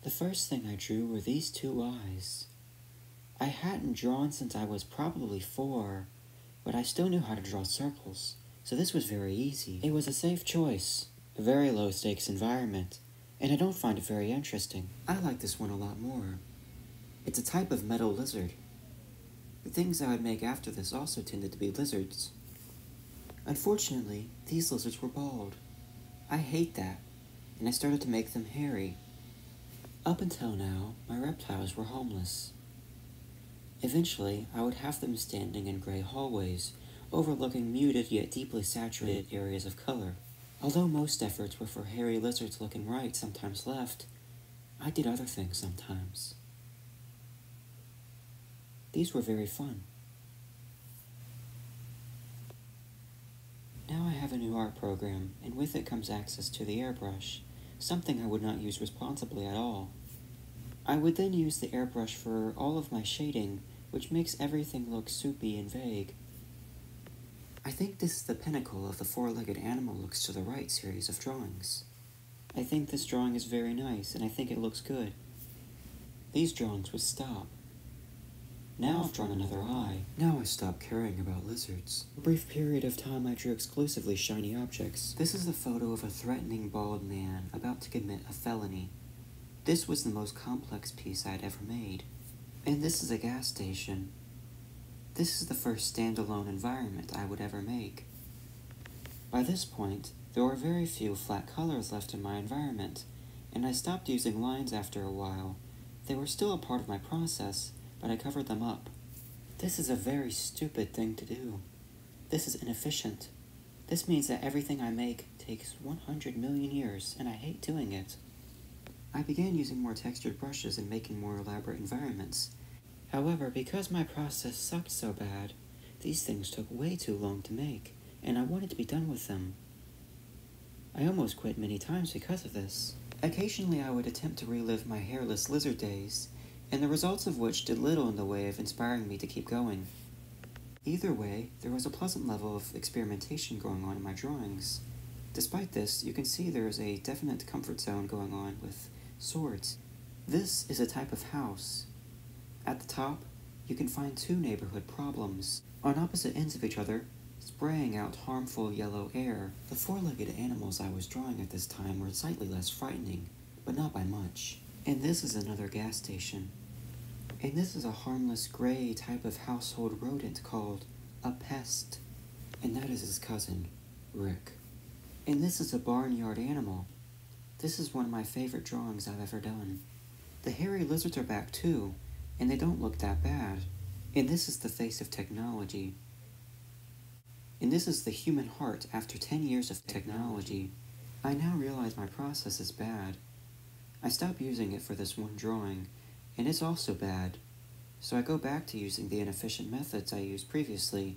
The first thing I drew were these two eyes. I hadn't drawn since I was probably 4, but I still knew how to draw circles, so this was very easy. It was a safe choice, a very low-stakes environment, and I don't find it very interesting. I like this one a lot more. It's a type of metal lizard. The things I would make after this also tended to be lizards. Unfortunately, these lizards were bald. I hate that, and I started to make them hairy. Up until now, my reptiles were homeless. Eventually, I would have them standing in gray hallways, overlooking muted yet deeply saturated areas of color. Although most efforts were for hairy lizards looking right, sometimes left, I did other things sometimes. These were very fun. Now I have a new art program, and with it comes access to the airbrush, something I would not use responsibly at all. I would then use the airbrush for all of my shading, which makes everything look soupy and vague. I think this is the pinnacle of the four-legged animal looks to the right series of drawings. I think this drawing is very nice, and I think it looks good. These drawings would stop. Now I've drawn another eye. Now I stop caring about lizards. For a brief period of time I drew exclusively shiny objects. This is a photo of a threatening bald man about to commit a felony. This was the most complex piece I'd ever made. And this is a gas station. This is the first standalone environment I would ever make. By this point, there were very few flat colors left in my environment, and I stopped using lines after a while. They were still a part of my process, but I covered them up. This is a very stupid thing to do. This is inefficient. This means that everything I make takes 100 million years, and I hate doing it. I began using more textured brushes and making more elaborate environments. However, because my process sucked so bad, these things took way too long to make, and I wanted to be done with them. I almost quit many times because of this. Occasionally I would attempt to relive my hairless lizard days, and the results of which did little in the way of inspiring me to keep going. Either way, there was a pleasant level of experimentation going on in my drawings. Despite this, you can see there is a definite comfort zone going on with swords. This is a type of house. At the top, you can find two neighborhood problems, on opposite ends of each other, spraying out harmful yellow air. The four-legged animals I was drawing at this time were slightly less frightening, but not by much. And this is another gas station. And this is a harmless gray type of household rodent called a pest. And that is his cousin, Rick. And this is a barnyard animal. This is one of my favorite drawings I've ever done. The hairy lizards are back too, and they don't look that bad. And this is the face of technology. And this is the human heart after 10 years of technology. I now realize my process is bad. I stopped using it for this one drawing, and it's also bad. So I go back to using the inefficient methods I used previously,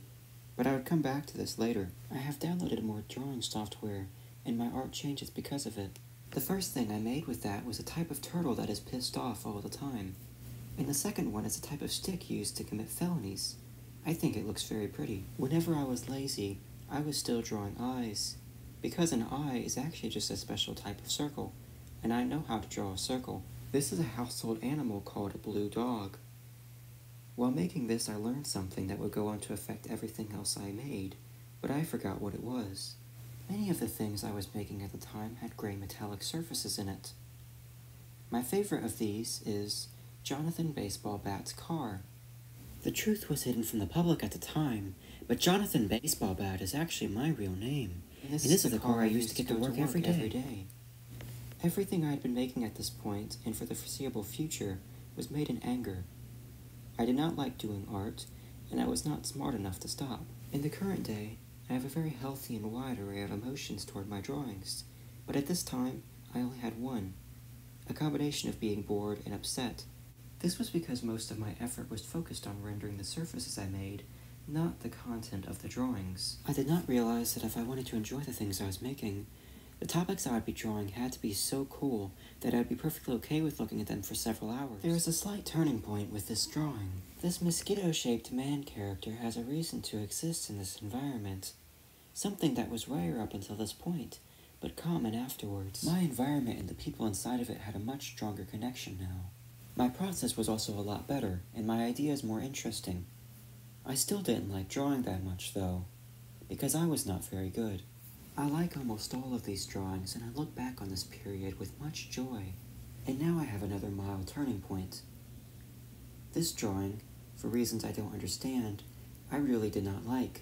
but I would come back to this later. I have downloaded more drawing software, and my art changes because of it. The first thing I made with that was a type of turtle that is pissed off all the time. And the second one is a type of stick used to commit felonies. I think it looks very pretty. Whenever I was lazy, I was still drawing eyes, because an eye is actually just a special type of circle, and I know how to draw a circle. This is a household animal called a blue dog. While making this, I learned something that would go on to affect everything else I made, but I forgot what it was. Many of the things I was making at the time had gray metallic surfaces in it. My favorite of these is Jonathan Baseball Bat's car. The truth was hidden from the public at the time, but Jonathan Baseball Bat is actually my real name, and this is the car I used to get to work every day. Everything I had been making at this point, and for the foreseeable future, was made in anger. I did not like doing art, and I was not smart enough to stop. In the current day, I have a very healthy and wide array of emotions toward my drawings, but at this time, I only had one, a combination of being bored and upset. This was because most of my effort was focused on rendering the surfaces I made, not the content of the drawings. I did not realize that if I wanted to enjoy the things I was making, the topics I would be drawing had to be so cool that I would be perfectly okay with looking at them for several hours. There is a slight turning point with this drawing. This mosquito-shaped man character has a reason to exist in this environment, something that was rare up until this point, but common afterwards. My environment and the people inside of it had a much stronger connection now. My process was also a lot better, and my ideas more interesting. I still didn't like drawing that much, though, because I was not very good. I like almost all of these drawings, and I look back on this period with much joy. And now I have another mild turning point. This drawing, for reasons I don't understand, I really did not like.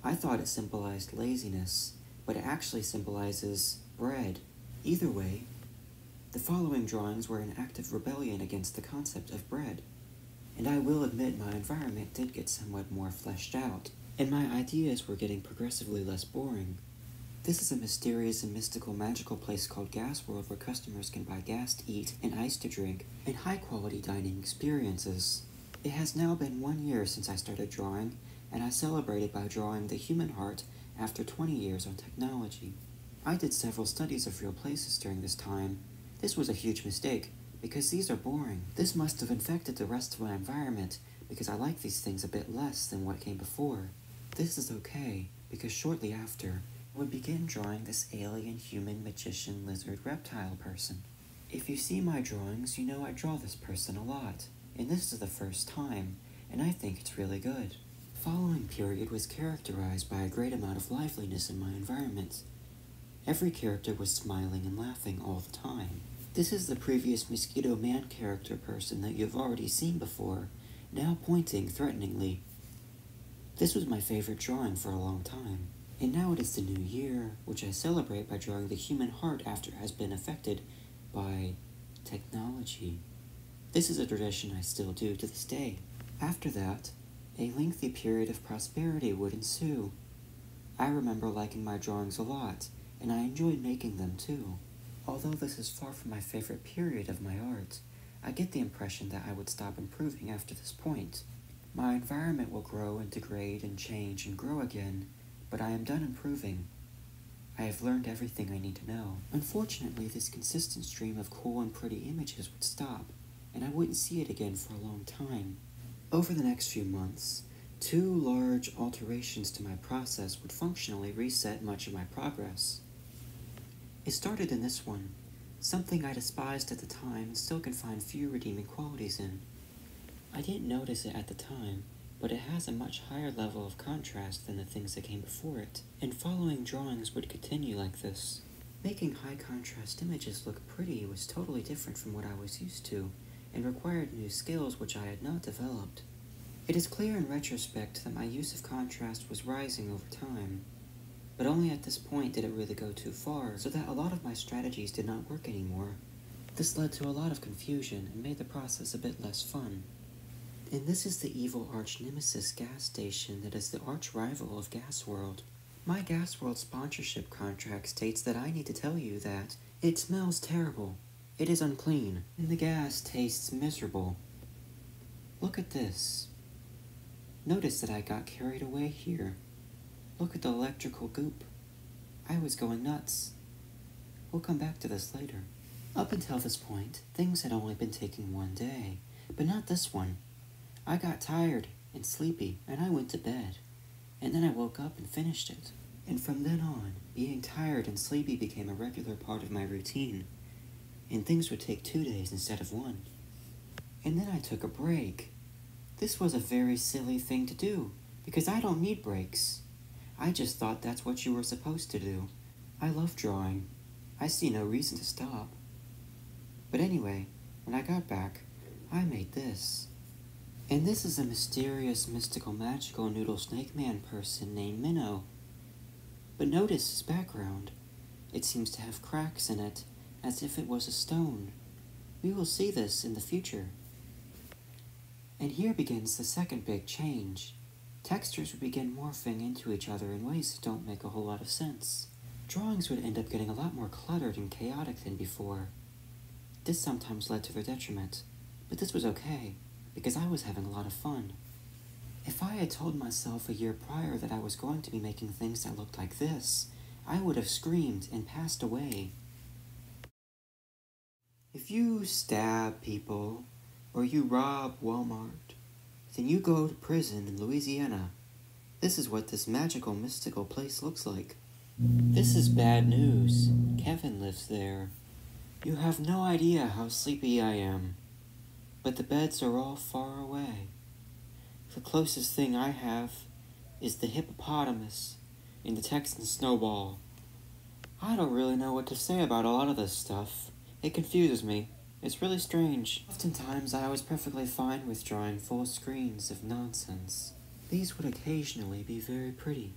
I thought it symbolized laziness, but it actually symbolizes bread. Either way, the following drawings were an active rebellion against the concept of bread. And I will admit my environment did get somewhat more fleshed out, and my ideas were getting progressively less boring. This is a mysterious and mystical magical place called Gas World where customers can buy gas to eat and ice to drink, and high-quality dining experiences. It has now been 1 year since I started drawing, and I celebrated by drawing the human heart after 20 years on technology. I did several studies of real places during this time. This was a huge mistake, because these are boring. This must have infected the rest of my environment, because I like these things a bit less than what came before. This is okay, because shortly after, I would begin drawing this alien, human, magician, lizard, reptile person. If you see my drawings, you know I draw this person a lot, and this is the first time, and I think it's really good. The following period was characterized by a great amount of liveliness in my environment. Every character was smiling and laughing all the time. This is the previous Mosquito Man character person that you've already seen before, now pointing threateningly. This was my favorite drawing for a long time. And now it is the new year, which I celebrate by drawing the human heart after it has been affected by technology. This is a tradition I still do to this day. After that, a lengthy period of prosperity would ensue. I remember liking my drawings a lot, and I enjoyed making them too. Although this is far from my favorite period of my art, I get the impression that I would stop improving after this point. My environment will grow and degrade and change and grow again, but I am done improving. I have learned everything I need to know. Unfortunately, this consistent stream of cool and pretty images would stop, and I wouldn't see it again for a long time. Over the next few months, 2 large alterations to my process would functionally reset much of my progress. It started in this one, something I despised at the time and still can find few redeeming qualities in. I didn't notice it at the time, but it has a much higher level of contrast than the things that came before it, and following drawings would continue like this. Making high contrast images look pretty was totally different from what I was used to, and required new skills which I had not developed. It is clear in retrospect that my use of contrast was rising over time, but only at this point did it really go too far, so that a lot of my strategies did not work anymore. This led to a lot of confusion and made the process a bit less fun. And this is the evil arch-nemesis gas station that is the arch-rival of Gas World. My Gas World sponsorship contract states that I need to tell you that it smells terrible, it is unclean, and the gas tastes miserable. Look at this. Notice that I got carried away here. Look at the electrical goop. I was going nuts. We'll come back to this later. Up until this point, things had only been taking 1 day, but not this one. I got tired and sleepy, and I went to bed, and then I woke up and finished it. And from then on, being tired and sleepy became a regular part of my routine, and things would take 2 days instead of 1. And then I took a break. This was a very silly thing to do, because I don't need breaks. I just thought that's what you were supposed to do. I love drawing. I see no reason to stop. But anyway, when I got back, I made this. And this is a mysterious, mystical, magical noodle snake man person named Minnow. But notice his background. It seems to have cracks in it, as if it was a stone. We will see this in the future. And here begins the second big change. Textures would begin morphing into each other in ways that don't make a whole lot of sense. Drawings would end up getting a lot more cluttered and chaotic than before. This sometimes led to their detriment, but this was okay, because I was having a lot of fun. If I had told myself a year prior that I was going to be making things that looked like this, I would have screamed and passed away. If you stab people, or you rob Walmart, then you go to prison in Louisiana. This is what this magical, mystical place looks like. This is bad news. Kevin lives there. You have no idea how sleepy I am. But the beds are all far away. The closest thing I have is the hippopotamus in the Texan snowball. I don't really know what to say about a lot of this stuff. It confuses me. It's really strange. Oftentimes I was perfectly fine with drawing full screens of nonsense. These would occasionally be very pretty,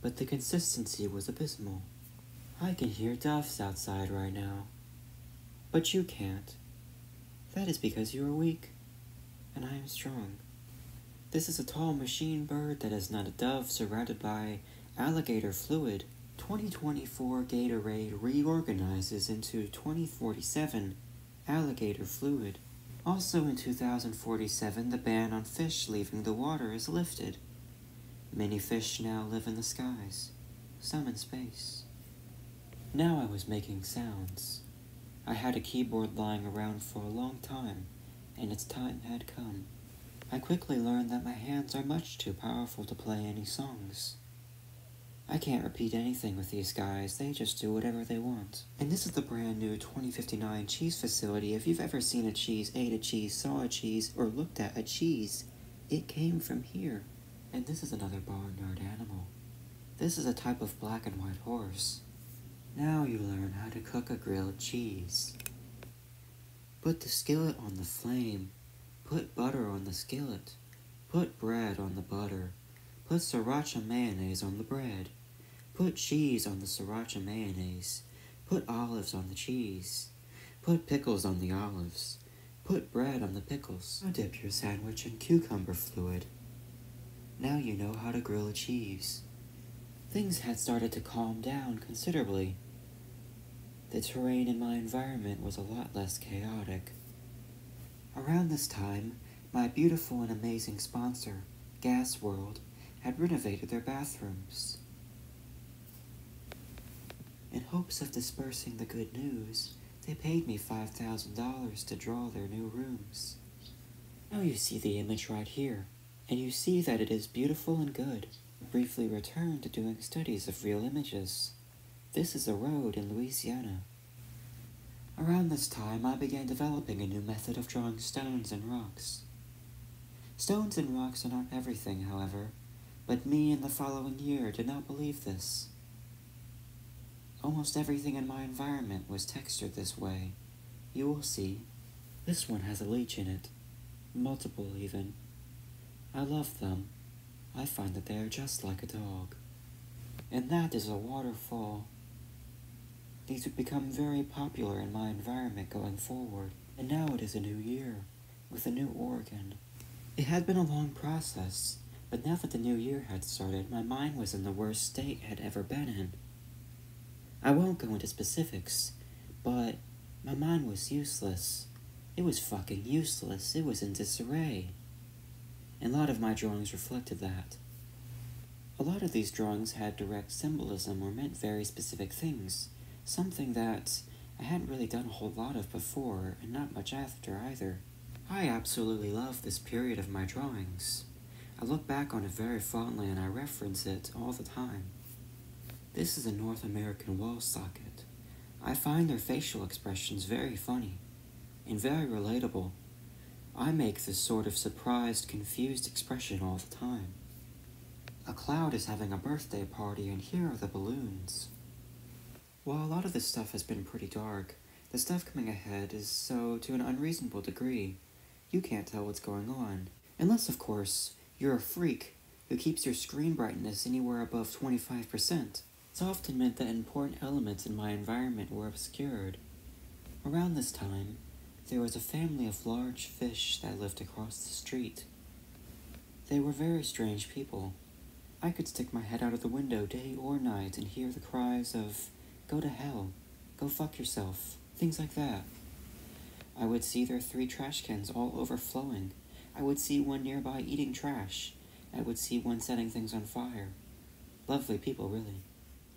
but the consistency was abysmal. I can hear doves outside right now, but you can't. That is because you are weak, and I am strong. This is a tall machine bird that is not a dove surrounded by alligator fluid. 2024 Gatorade reorganizes into 2047 alligator fluid. Also in 2047, the ban on fish leaving the water is lifted. Many fish now live in the skies, some in space. Now I was making sounds. I had a keyboard lying around for a long time, and its time had come. I quickly learned that my hands are much too powerful to play any songs. I can't repeat anything with these guys, they just do whatever they want. And this is the brand new 2059 cheese facility. If you've ever seen a cheese, ate a cheese, saw a cheese, or looked at a cheese, it came from here. And this is another barnyard animal. This is a type of black and white horse. Now you learn how to cook a grilled cheese. Put the skillet on the flame. Put butter on the skillet. Put bread on the butter. Put sriracha mayonnaise on the bread. Put cheese on the sriracha mayonnaise. Put olives on the cheese. Put pickles on the olives. Put bread on the pickles. Now dip your sandwich in cucumber fluid. Now you know how to grill a cheese. Things had started to calm down considerably. The terrain in my environment was a lot less chaotic. Around this time, my beautiful and amazing sponsor, Gas World, had renovated their bathrooms. In hopes of dispersing the good news, they paid me $5,000 to draw their new rooms. Now you see the image right here, and you see that it is beautiful and good. I briefly returned to doing studies of real images. This is a road in Louisiana. Around this time, I began developing a new method of drawing stones and rocks. Stones and rocks are not everything, however, but me in the following year did not believe this. Almost everything in my environment was textured this way. You will see. This one has a leech in it. Multiple, even. I love them. I find that they are just like a dog. And that is a waterfall. These would become very popular in my environment going forward. And now it is a new year, with a new organ. It had been a long process, but now that the new year had started, my mind was in the worst state it had ever been in. I won't go into specifics, but my mind was useless. It was fucking useless. It was in disarray. And a lot of my drawings reflected that. A lot of these drawings had direct symbolism or meant very specific things, something that I hadn't really done a whole lot of before, and not much after either. I absolutely love this period of my drawings. I look back on it very fondly and I reference it all the time. This is a North American wall socket. I find their facial expressions very funny, and very relatable. I make this sort of surprised, confused expression all the time. A cloud is having a birthday party and here are the balloons. While a lot of this stuff has been pretty dark, the stuff coming ahead is so to an unreasonable degree. You can't tell what's going on. Unless, of course, you're a freak who keeps your screen brightness anywhere above 25%. It's often meant that important elements in my environment were obscured. Around this time, there was a family of large fish that lived across the street. They were very strange people. I could stick my head out of the window day or night and hear the cries of, "Go to hell," "Go fuck yourself," things like that. I would see their 3 trash cans all overflowing. I would see one nearby eating trash. I would see one setting things on fire. Lovely people, really.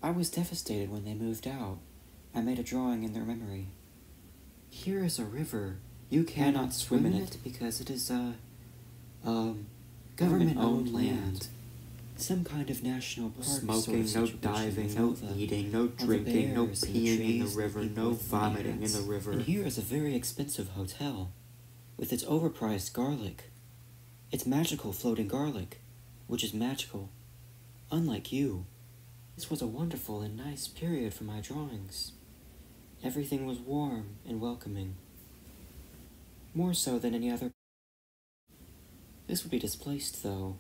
I was devastated when they moved out. I made a drawing in their memory. Here is a river. You cannot swim in it because it is government-owned land. Some kind of national park. Smoking, no diving, no eating, no drinking, no peeing in the river, no vomiting in the river. And here is a very expensive hotel, with its overpriced garlic. It's magical floating garlic, which is magical. Unlike you, this was a wonderful and nice period for my drawings. Everything was warm and welcoming. More so than any other. This would be displaced, though.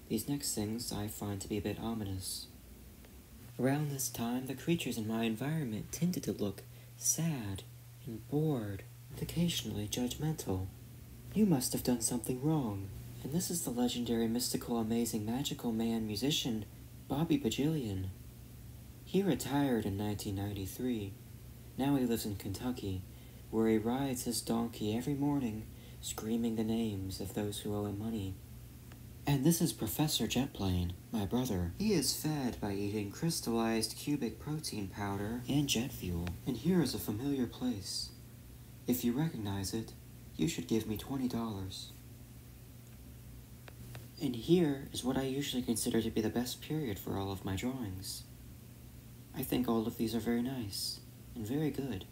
These next things I find to be a bit ominous. Around this time, the creatures in my environment tended to look sad and bored, and occasionally judgmental. You must have done something wrong. And this is the legendary, mystical, amazing, magical man musician, Bobby Bajillion. He retired in 1993. Now he lives in Kentucky, where he rides his donkey every morning, screaming the names of those who owe him money. And this is Professor Jetplane, my brother. He is fed by eating crystallized cubic protein powder and jet fuel. And here is a familiar place. If you recognize it, you should give me $20. And here is what I usually consider to be the best period for all of my drawings. I think all of these are very nice, and very good,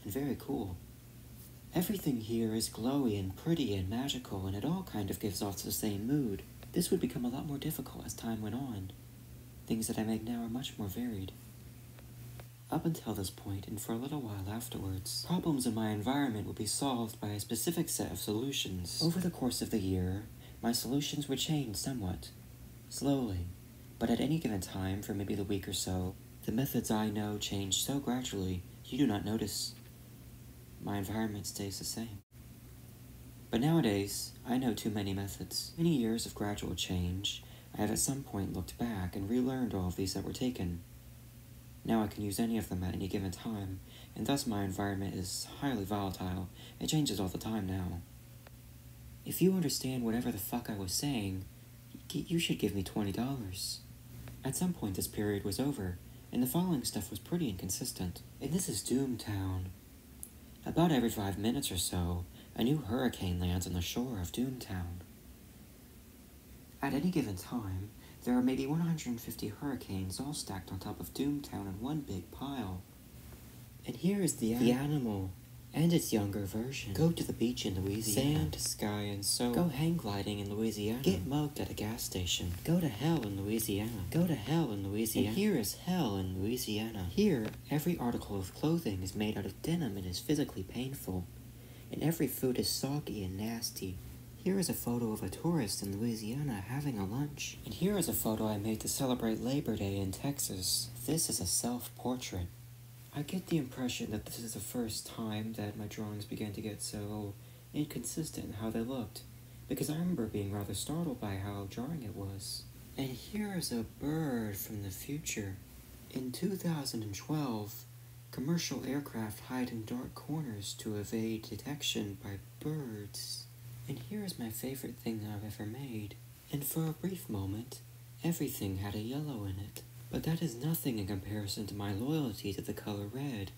and very cool. Everything here is glowy and pretty and magical, and it all kind of gives off the same mood. This would become a lot more difficult as time went on. Things that I make now are much more varied. Up until this point, and for a little while afterwards, problems in my environment would be solved by a specific set of solutions. Over the course of the year, my solutions would change somewhat, slowly, but at any given time, for maybe the week or so, the methods I know change so gradually you do not notice. My environment stays the same. But nowadays, I know too many methods. Many years of gradual change, I have at some point looked back and relearned all of these that were taken. Now I can use any of them at any given time, and thus my environment is highly volatile. It changes all the time now. If you understand whatever the fuck I was saying, you should give me $20. At some point this period was over, and the following stuff was pretty inconsistent. And this is Doomtown. About every 5 minutes or so, a new hurricane lands on the shore of Doomtown. At any given time, there are maybe 150 hurricanes all stacked on top of Doomtown in one big pile. And here is the animal, and its younger version. Go to the beach in Louisiana. Sand, sky, and so. Go hang gliding in Louisiana. Get mugged at a gas station. Go to hell in Louisiana. Go to hell in Louisiana. And here is hell in Louisiana. Here, every article of clothing is made out of denim and is physically painful. And every food is soggy and nasty. Here is a photo of a tourist in Louisiana having a lunch. And here is a photo I made to celebrate Labor Day in Texas. This is a self-portrait. I get the impression that this is the first time that my drawings began to get so inconsistent in how they looked, because I remember being rather startled by how jarring it was. And here is a bird from the future. In 2012, commercial aircraft hide in dark corners to evade detection by birds. And here is my favorite thing I've ever made. And for a brief moment, everything had a yellow in it. But that is nothing in comparison to my loyalty to the color red.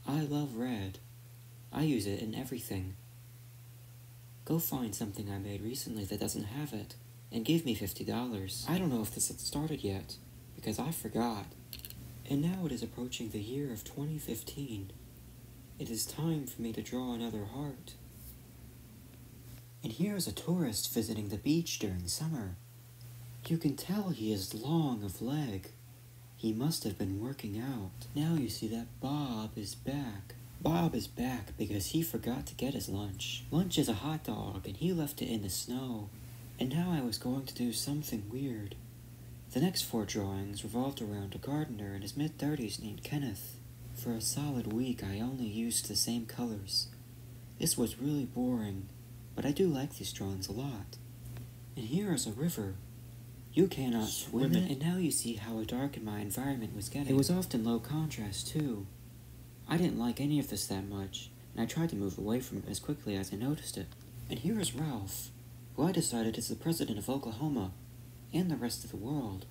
I love red. I use it in everything. Go find something I made recently that doesn't have it, and give me $50. I don't know if this had started yet, because I forgot. And now it is approaching the year of 2015. It is time for me to draw another heart. And here is a tourist visiting the beach during summer. You can tell he is long of leg. He must have been working out. Now you see that Bob is back. Bob is back because he forgot to get his lunch. Lunch is a hot dog, and he left it in the snow. And now I was going to do something weird. The next 4 drawings revolved around a gardener in his mid-30s named Kenneth. For a solid week, I only used the same colors. This was really boring, but I do like these drawings a lot. And here is a river. You cannot swim it. And now you see how dark my environment was getting. It was often low contrast, too. I didn't like any of this that much, and I tried to move away from it as quickly as I noticed it. And here is Ralph, who I decided is the president of Oklahoma, and the rest of the world.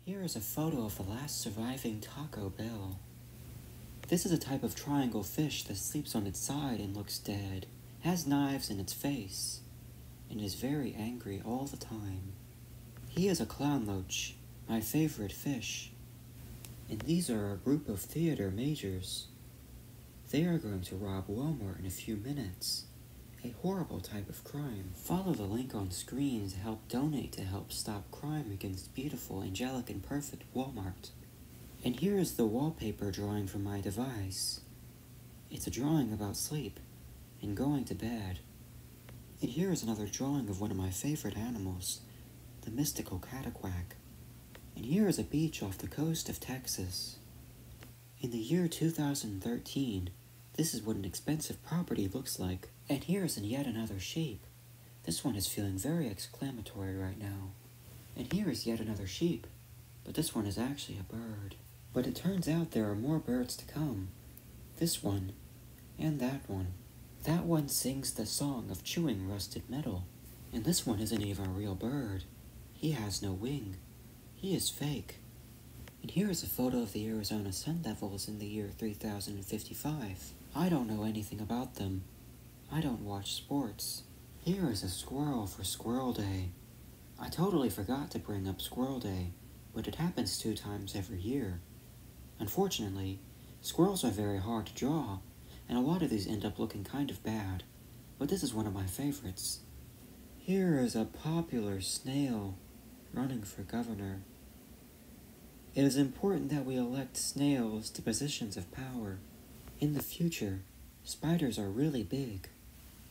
Here is a photo of the last surviving Taco Bell. This is a type of triangle fish that sleeps on its side and looks dead, has knives in its face, and is very angry all the time. He is a clown loach, my favorite fish. And these are a group of theater majors. They are going to rob Walmart in a few minutes. A horrible type of crime. Follow the link on screen to help donate to help stop crime against beautiful, angelic, and perfect Walmart. And here is the wallpaper drawing from my device. It's a drawing about sleep and going to bed. And here is another drawing of one of my favorite animals, the mystical cataquack. And here is a beach off the coast of Texas. In the year 2013, this is what an expensive property looks like. And here is yet another sheep. This one is feeling very exclamatory right now. And here is yet another sheep, but this one is actually a bird. But it turns out there are more birds to come. This one, and that one. That one sings the song of chewing rusted metal. And this one isn't even a real bird. He has no wing. He is fake. And here is a photo of the Arizona Sun Devils in the year 3055. I don't know anything about them. I don't watch sports. Here is a squirrel for Squirrel Day. I totally forgot to bring up Squirrel Day, but it happens 2 times every year. Unfortunately, squirrels are very hard to draw, and a lot of these end up looking kind of bad, but this is one of my favorites. Here is a popular snail running for governor. It is important that we elect snails to positions of power. In the future, spiders are really big.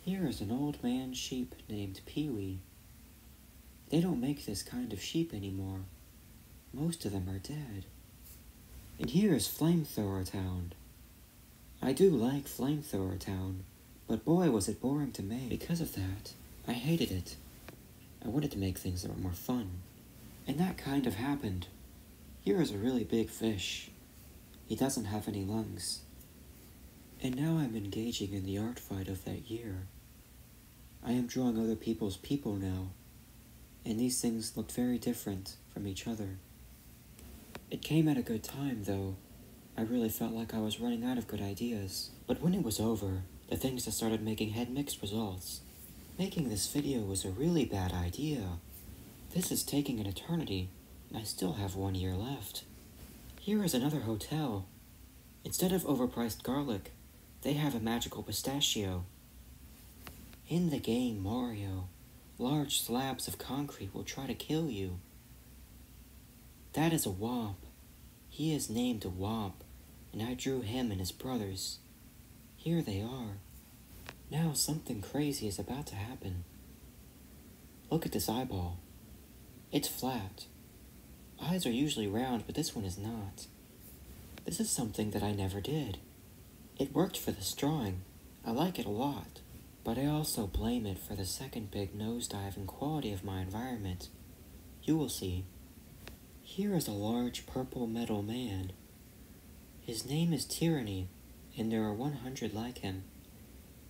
Here is an old man sheep named Pee-wee. They don't make this kind of sheep anymore. Most of them are dead. And here is Flamethrower Town. I do like Flamethrower Town, but boy was it boring to make. Because of that, I hated it. I wanted to make things that were more fun. And that kind of happened. Here is a really big fish. He doesn't have any lungs. And now I'm engaging in the art fight of that year. I am drawing other people's people now, and these things looked very different from each other. It came at a good time, though. I really felt like I was running out of good ideas. But when it was over, the things that started making had mixed results. Making this video was a really bad idea. This is taking an eternity, and I still have 1 year left. Here is another hotel. Instead of overpriced garlic, they have a magical pistachio. In the game Mario, large slabs of concrete will try to kill you. That is a Womp. He is named a Womp, and I drew him and his brothers. Here they are. Now something crazy is about to happen. Look at this eyeball. It's flat. Eyes are usually round, but this one is not. This is something that I never did. It worked for this drawing. I like it a lot. But I also blame it for the second big nosedive in quality of my environment. You will see. Here is a large purple metal man. His name is Tyranny, and there are 100 like him.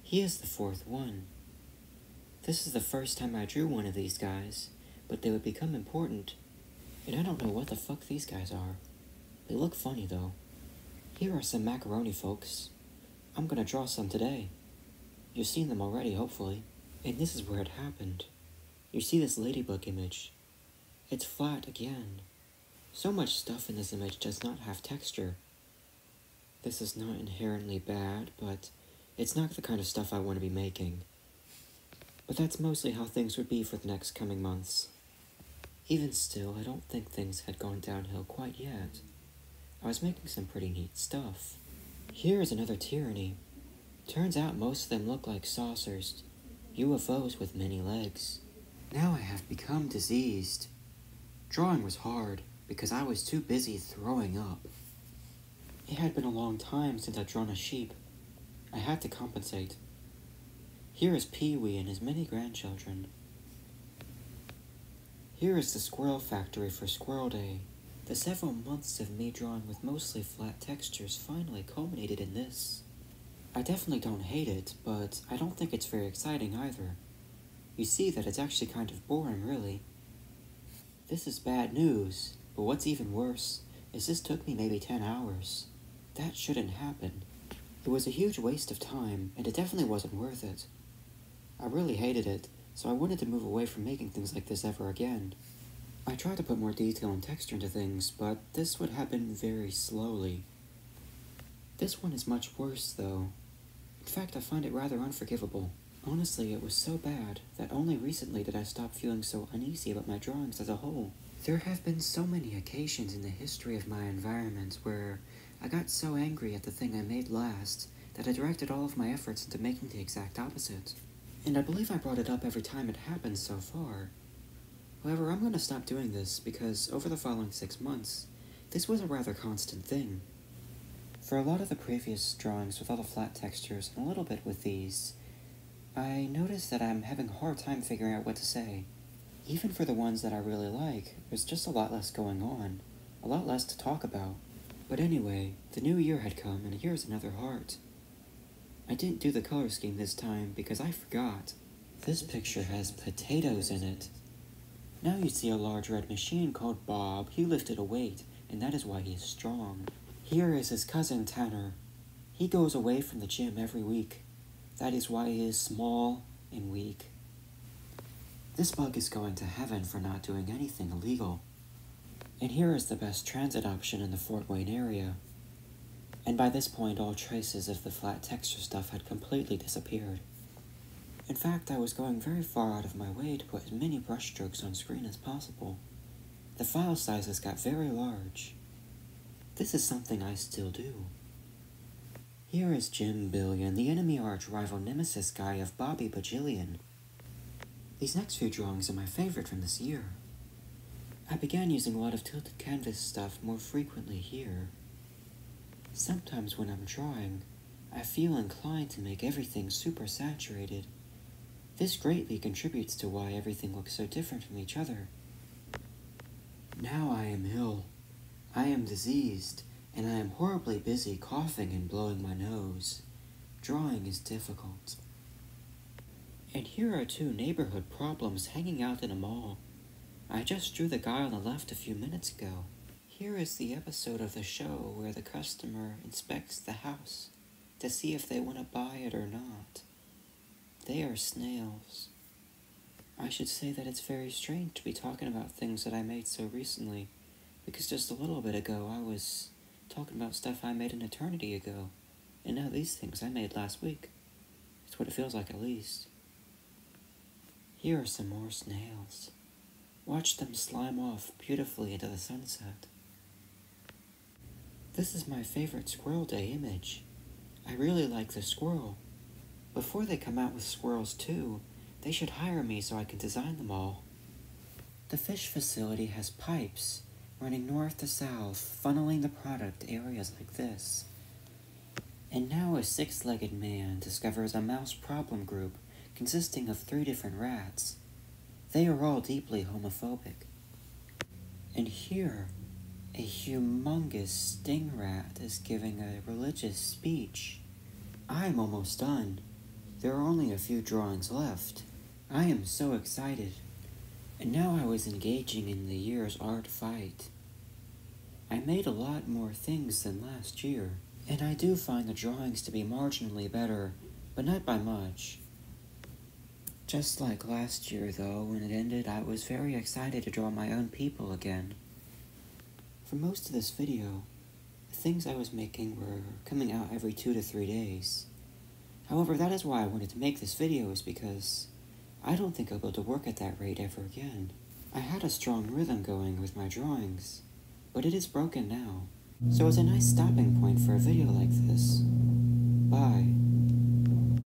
He is the 4th one. This is the first time I drew one of these guys, but they would become important. And I don't know what the fuck these guys are. They look funny though. Here are some macaroni folks. I'm gonna draw some today. You've seen them already, hopefully. And this is where it happened. You see this ladybug image. It's flat again. So much stuff in this image does not have texture. This is not inherently bad, but it's not the kind of stuff I want to be making. But that's mostly how things would be for the next coming months. Even still, I don't think things had gone downhill quite yet. I was making some pretty neat stuff. Here is another Tyranny. Turns out most of them look like saucers, UFOs with many legs. Now I have become diseased. Drawing was hard because I was too busy throwing up. It had been a long time since I'd drawn a sheep. I had to compensate. Here is Pee-wee and his many grandchildren. Here is the squirrel factory for Squirrel Day. The several months of me drawing with mostly flat textures finally culminated in this. I definitely don't hate it, but I don't think it's very exciting either. You see that it's actually kind of boring, really. This is bad news, but what's even worse is this took me maybe 10 hours. That shouldn't happen. It was a huge waste of time, and it definitely wasn't worth it. I really hated it, so I wanted to move away from making things like this ever again. I tried to put more detail and texture into things, but this would happen very slowly. This one is much worse, though. In fact, I find it rather unforgivable. Honestly, it was so bad that only recently did I stop feeling so uneasy about my drawings as a whole. There have been so many occasions in the history of my environment where I got so angry at the thing I made last that I directed all of my efforts into making the exact opposite. And I believe I brought it up every time it happened so far. However, I'm going to stop doing this because over the following 6 months, this was a rather constant thing. For a lot of the previous drawings with all the flat textures and a little bit with these, I noticed that I'm having a hard time figuring out what to say. Even for the ones that I really like, there's just a lot less going on, a lot less to talk about. But anyway, the new year had come and here's another heart. I didn't do the color scheme this time because I forgot. This picture has potatoes in it. Now you see a large red machine called Bob. He lifted a weight, and that is why he is strong. Here is his cousin Tanner. He goes away from the gym every week. That is why he is small and weak. This bug is going to heaven for not doing anything illegal. And here is the best transit option in the Fort Wayne area. And by this point, all traces of the flat texture stuff had completely disappeared. In fact, I was going very far out of my way to put as many brushstrokes on screen as possible. The file sizes got very large. This is something I still do. Here is Jim Billion, the enemy arch-rival nemesis guy of Bobby Bajillion. These next few drawings are my favorite from this year. I began using a lot of tilted canvas stuff more frequently here. Sometimes when I'm drawing, I feel inclined to make everything super saturated. This greatly contributes to why everything looks so different from each other. Now I am ill. I am diseased, and I am horribly busy coughing and blowing my nose. Drawing is difficult. And here are 2 neighborhood problems hanging out in a mall. I just drew the guy on the left a few minutes ago. Here is the episode of the show where the customer inspects the house to see if they want to buy it or not. They are snails. I should say that it's very strange to be talking about things that I made so recently, because just a little bit ago I was talking about stuff I made an eternity ago, and now these things I made last week. It's what it feels like, at least. Here are some more snails. Watch them slime off beautifully into the sunset. This is my favorite Squirrel Day image. I really like the squirrel. Before they come out with squirrels too, they should hire me so I can design them all. The fish facility has pipes running north to south, funneling the product to areas like this. And now a 6-legged man discovers a mouse problem group consisting of 3 different rats. They are all deeply homophobic. And here, a humongous sting rat is giving a religious speech. I'm almost done. There are only a few drawings left. I am so excited. And now I was engaging in the year's art fight. I made a lot more things than last year, and I do find the drawings to be marginally better, but not by much. Just like last year, though, when it ended, I was very excited to draw my own people again. For most of this video, the things I was making were coming out every 2 to 3 days. However, that is why I wanted to make this video, is because I don't think I'll be able to work at that rate ever again. I had a strong rhythm going with my drawings, but it is broken now. So it's a nice stopping point for a video like this. Bye.